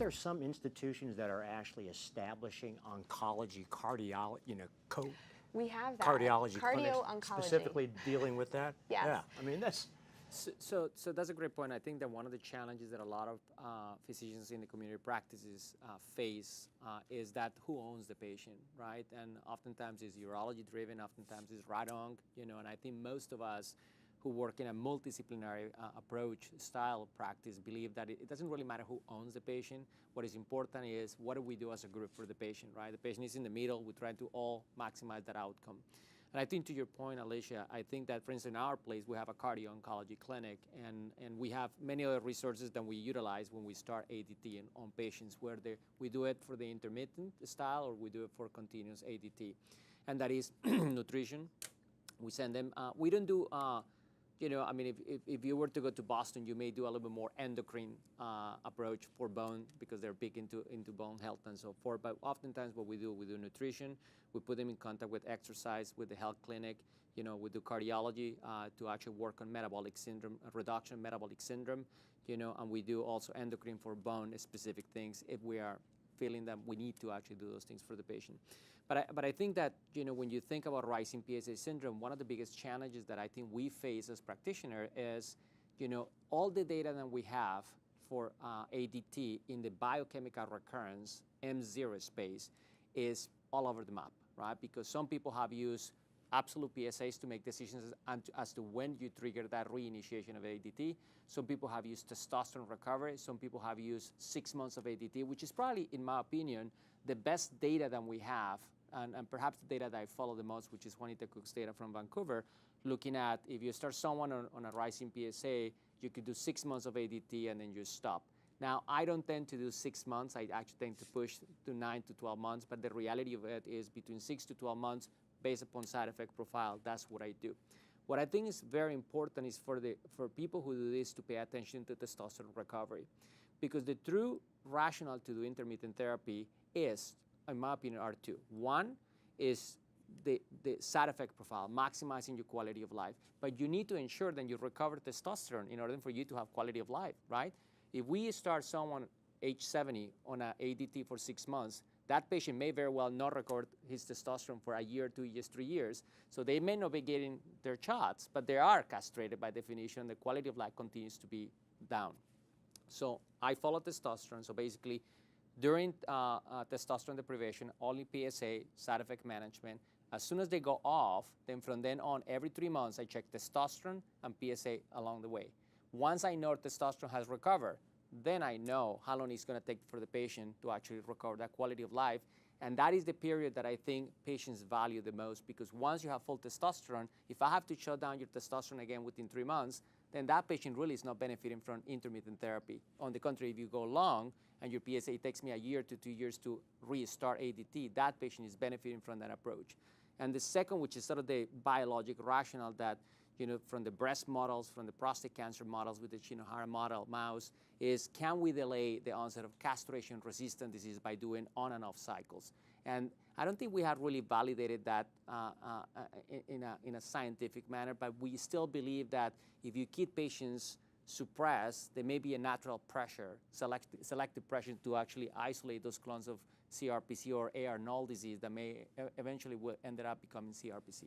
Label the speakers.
Speaker 1: there some institutions that are actually establishing oncology, cardiology,
Speaker 2: we have that.
Speaker 1: cardiology clinics
Speaker 2: Cardio-oncology.
Speaker 1: specifically dealing with that?
Speaker 2: Yes.
Speaker 1: Yeah, I mean, that's...
Speaker 3: So that's a great point. I think that one of the challenges that a lot of physicians in the community practices face is that who owns the patient, right? And oftentimes it's urology driven, oftentimes it's rad-onc, and I think most of us who work in a multidisciplinary approach style of practice believe that it doesn't really matter who owns the patient. What is important is what do we do as a group for the patient, right? The patient is in the middle. We try to all maximize that outcome. And I think to your point, Alicia, I think that, for instance, in our place, we have a cardio-oncology clinic, and we have many other resources that we utilize when we start ADT on patients, where we do it for the intermittent style or we do it for continuous ADT. And that is nutrition. We send them, we don't do, if you were to go to Boston, you may do a little bit more endocrine approach for bone because they're big into bone health and so forth. But oftentimes what we do nutrition. We put them in contact with exercise, with the health clinic. We do cardiology to actually work on metabolic syndrome, reduction of metabolic syndrome, and we do also endocrine for bone specific things if we are feeling that we need to actually do those things for the patient. But I think that, when you think about rising PSA syndrome, one of the biggest challenges that I think we face as practitioners is, all the data that we have for ADT in the biochemical recurrence M0 space is all over the map, right? Because some people have used absolute PSAs to make decisions as to when you trigger that reinitiation of ADT. Some people have used testosterone recovery. Some people have used 6 months of ADT, which is probably, in my opinion, the best data that we have, and perhaps the data that I follow the most, which is Juanita Cook's data from Vancouver, looking at if you start someone on a rising PSA, you could do 6 months of ADT and then you stop. Now, I don't tend to do 6 months. I actually tend to push to 9 to 12 months, but the reality of it is between 6 to 12 months, based upon side effect profile, that's what I do. What I think is very important is for people who do this to pay attention to testosterone recovery, because the true rationale to do intermittent therapy is, in my opinion, are two. One is the side effect profile, maximizing your quality of life, but you need to ensure that you recover testosterone in order for you to have quality of life, right? If we start someone age 70 on an ADT for 6 months, that patient may very well not record his testosterone for a year, 2 years, 3 years. So they may not be getting their shots, but they are castrated by definition. The quality of life continues to be down. So I follow testosterone. So basically, during testosterone deprivation, only PSA, side effect management. As soon as they go off, then from then on, every 3 months, I check testosterone and PSA along the way. Once I know testosterone has recovered, then I know how long it's going to take for the patient to actually recover that quality of life. And that is the period that I think patients value the most, because once you have full testosterone, if I have to shut down your testosterone again within 3 months, then that patient really is not benefiting from intermittent therapy. On the contrary, if you go long and your PSA takes me a year to 2 years to restart ADT, that patient is benefiting from that approach. And the second, which is sort of the biologic rationale that, from the breast models, from the prostate cancer models with the Shinohara model mouse, is can we delay the onset of castration-resistant disease by doing on and off cycles? And I don't think we have really validated that in a scientific manner, but we still believe that if you keep patients suppressed, there may be a natural pressure, selective pressure to actually isolate those clones of CRPC or AR null disease that may eventually will end up becoming CRPC.